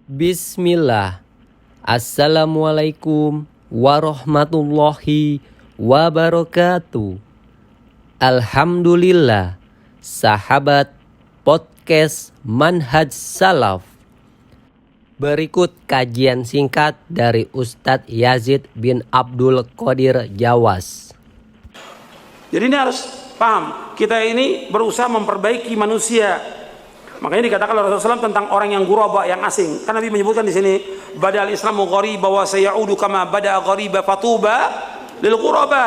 Bismillah. Assalamualaikum warahmatullahi wabarakatuh. Alhamdulillah, sahabat podcast Manhaj Salaf. Berikut kajian singkat dari Ustadz Yazid bin Abdul Qadir Jawas. Jadi ini harus paham, kita ini berusaha memperbaiki manusia. Makanya dikatakan oleh Rasulullah SAW tentang orang yang ghuraba, yang asing. Kan Nabi menyebutkan di sini, badal Islamu ghariba wa sayaudu kama bada ghariba fatuba lil ghuraba.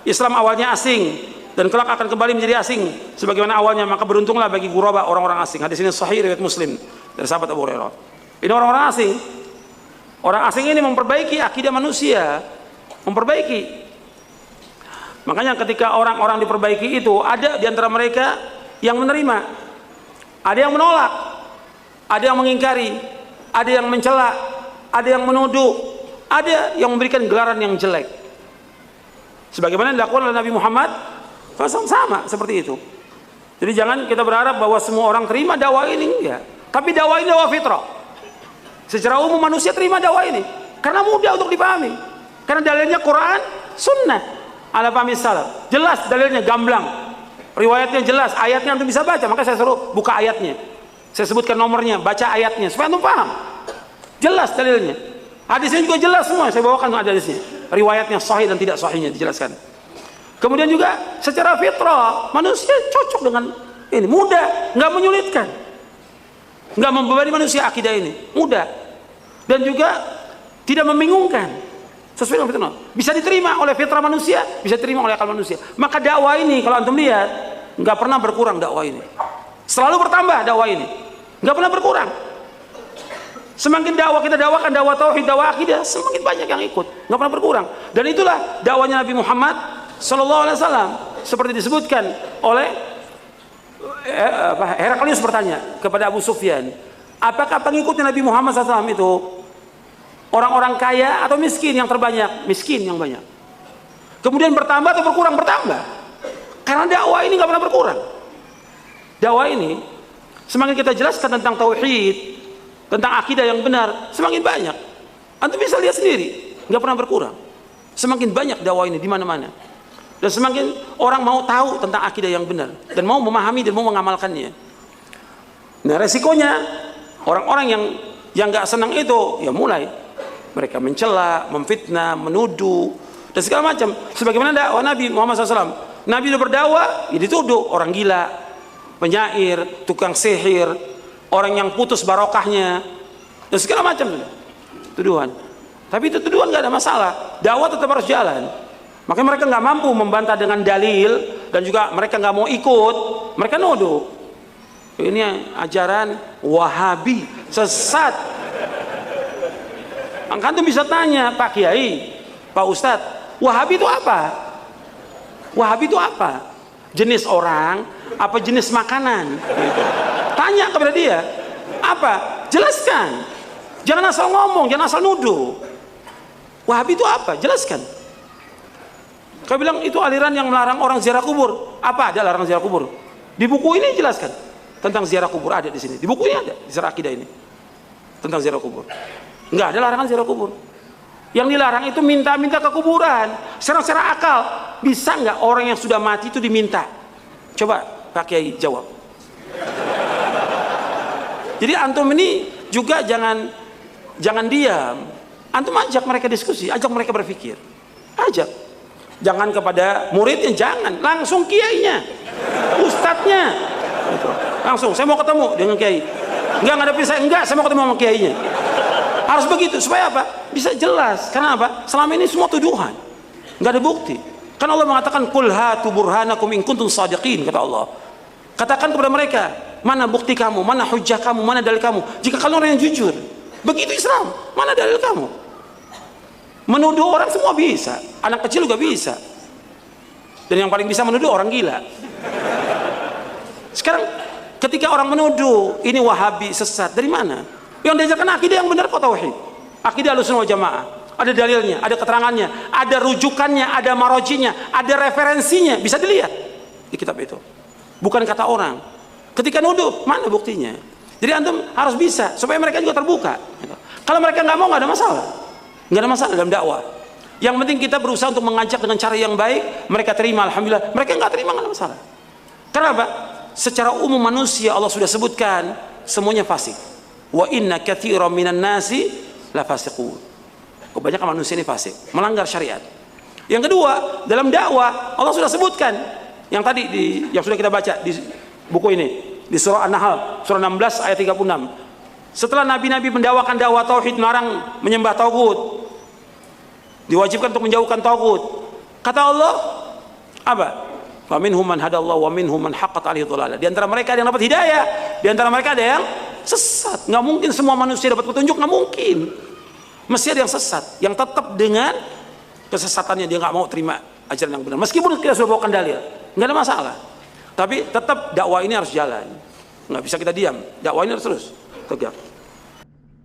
Islam awalnya asing dan kelak akan kembali menjadi asing sebagaimana awalnya, maka beruntunglah bagi ghuraba, orang-orang asing. Hadis ini sahih riwayat Muslim dari sahabat Abu Hurairah. Ini orang-orang asing. Orang asing ini memperbaiki akidah manusia, memperbaiki. Makanya ketika orang-orang diperbaiki itu, ada di antara mereka yang menerima, ada yang menolak, ada yang mengingkari, ada yang mencela, ada yang menuduh, ada yang memberikan gelaran yang jelek. Sebagaimana dilakukan oleh Nabi Muhammad sama seperti itu. Jadi jangan kita berharap bahwa semua orang terima dakwah ini, enggak. Tapi dakwah ini dakwah fitrah. Secara umum manusia terima dakwah ini karena mudah untuk dipahami. Karena dalilnya Quran, Sunnah, ala fahmi salaf. Jelas dalilnya, gamblang. Riwayatnya jelas, ayatnya antum bisa baca. Maka saya suruh buka ayatnya. Saya sebutkan nomornya, baca ayatnya supaya antum paham. Jelas dalilnya. Hadisnya juga jelas semua, saya bawakan hadisnya. Riwayatnya sahih dan tidak sahihnya dijelaskan. Kemudian juga secara fitrah manusia cocok dengan ini, mudah, nggak menyulitkan. Nggak membebani manusia akidah ini, mudah, dan juga tidak membingungkan, sesuai dengan fitrah. Bisa diterima oleh fitrah manusia, bisa diterima oleh akal manusia. Maka dakwah ini kalau antum lihat nggak pernah berkurang, dakwah ini selalu bertambah, dakwah ini nggak pernah berkurang. Semakin dakwah kita dakwakan, dakwah tauhid, dakwah akidah, semakin banyak yang ikut, nggak pernah berkurang. Dan itulah dakwahnya Nabi Muhammad SAW, seperti disebutkan oleh Heraklius bertanya kepada Abu Sufyan, apakah pengikutnya Nabi Muhammad SAW itu orang-orang kaya atau miskin yang terbanyak? Miskin yang banyak. Kemudian bertambah atau berkurang? Bertambah. Karena dakwah ini nggak pernah berkurang. Dakwah ini semakin kita jelaskan tentang tauhid, tentang akidah yang benar, semakin banyak. Antum bisa lihat sendiri, nggak pernah berkurang. Semakin banyak dakwah ini di mana-mana. Dan semakin orang mau tahu tentang akidah yang benar dan mau memahami dan mau mengamalkannya. Nah, resikonya orang-orang yang nggak senang itu, ya mulai mereka mencela, memfitnah, menuduh dan segala macam. Sebagaimana dakwah Nabi Muhammad SAW. Nabi itu berdakwah, ya dituduh orang gila, penyair, tukang sihir, orang yang putus barokahnya dan segala macam tuduhan. Tapi itu tuduhan nggak ada masalah. Dakwah tetap harus jalan. Makanya mereka nggak mampu membantah dengan dalil dan juga mereka nggak mau ikut, mereka nuduh. Ini ajaran Wahabi, sesat. Antum bisa tanya Pak Kiai, Pak Ustadz, Wahabi itu apa? Wahabi itu apa? Jenis orang, apa jenis makanan? Gitu. Tanya kepada dia, apa? Jelaskan. Jangan asal ngomong, jangan asal nuduh. Wahabi itu apa? Jelaskan. Kau bilang itu aliran yang melarang orang ziarah kubur. Apa ada larang ziarah kubur? Di buku ini jelaskan tentang ziarah kubur, ada di sini. Di buku ini ada, di Syarah Akidah ini tentang ziarah kubur. Enggak ada larangan ziarah kubur. Yang dilarang itu minta-minta ke kuburan. Secara akal bisa nggak orang yang sudah mati itu diminta? Coba Pak Kiai jawab. Jadi antum ini juga jangan diam. Antum ajak mereka diskusi, ajak mereka berpikir, ajak. Jangan kepada muridnya, jangan, langsung kiainya, ustadznya, gitu. Langsung, saya mau ketemu dengan kiai. Enggak ada pisah, enggak, saya mau ketemu sama kiainya. Harus begitu, supaya apa? Bisa jelas. Karena apa? Selama ini semua tuduhan, enggak ada bukti. Kan Allah mengatakan, "Qul hatu burhanakum in kuntum shadiqin," kata Allah. Katakan kepada mereka, mana bukti kamu, mana hujjah kamu, mana dalil kamu. Jika kalian orang yang jujur, begitu Islam, mana dalil kamu? Menuduh orang semua bisa, anak kecil juga bisa. Dan yang paling bisa menuduh orang gila. Sekarang ketika orang menuduh ini Wahabi sesat, dari mana? Yang diajarkan akidah yang benar kok tauhid. Akidah Ahlussunnah wal Jamaah. Ada dalilnya, ada keterangannya, ada rujukannya, ada marojinya, ada referensinya, bisa dilihat di kitab itu. Bukan kata orang. Ketika nuduh, mana buktinya? Jadi antum harus bisa supaya mereka juga terbuka. Kalau mereka nggak mau, nggak ada masalah, nggak ada masalah dalam dakwah. Yang penting kita berusaha untuk mengajak dengan cara yang baik, mereka terima, alhamdulillah. Mereka nggak terima, nggak ada masalah. Kenapa? Secara umum manusia Allah sudah sebutkan semuanya fasik. Wa inna katsiran minan nasi la fasiqun. Kebanyakan manusia ini fasik, melanggar syariat. Yang kedua, dalam dakwah Allah sudah sebutkan yang tadi yang sudah kita baca di buku ini, di surah An-Nahl, surah 16 ayat 36. Setelah nabi-nabi mendakwakan dakwah tauhid, melarang menyembah tagut, diwajibkan untuk menjauhkan tagut. Kata Allah apa? Wa minhum man hadallahu wa minhum man haqqat alaihi dhalalah. Di antara mereka ada yang dapat hidayah, di antara mereka ada yang sesat. Nggak mungkin semua manusia dapat petunjuk, nggak mungkin. Mesti ada yang sesat, yang tetap dengan kesesatannya dia nggak mau terima ajaran yang benar. Meskipun kita sudah bawakan dalil, nggak ada masalah. Tapi tetap dakwah ini harus jalan. Nggak bisa kita diam. Dakwah ini harus terus tegak.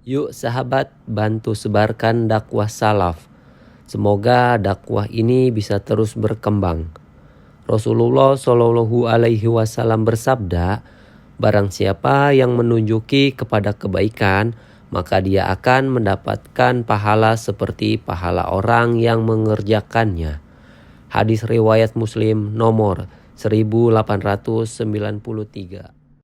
Yuk sahabat, bantu sebarkan dakwah salaf. Semoga dakwah ini bisa terus berkembang. Rasulullah Shallallahu Alaihi Wasallam bersabda, barang siapa yang menunjuki kepada kebaikan, maka dia akan mendapatkan pahala seperti pahala orang yang mengerjakannya. Hadis riwayat Muslim nomor 1893.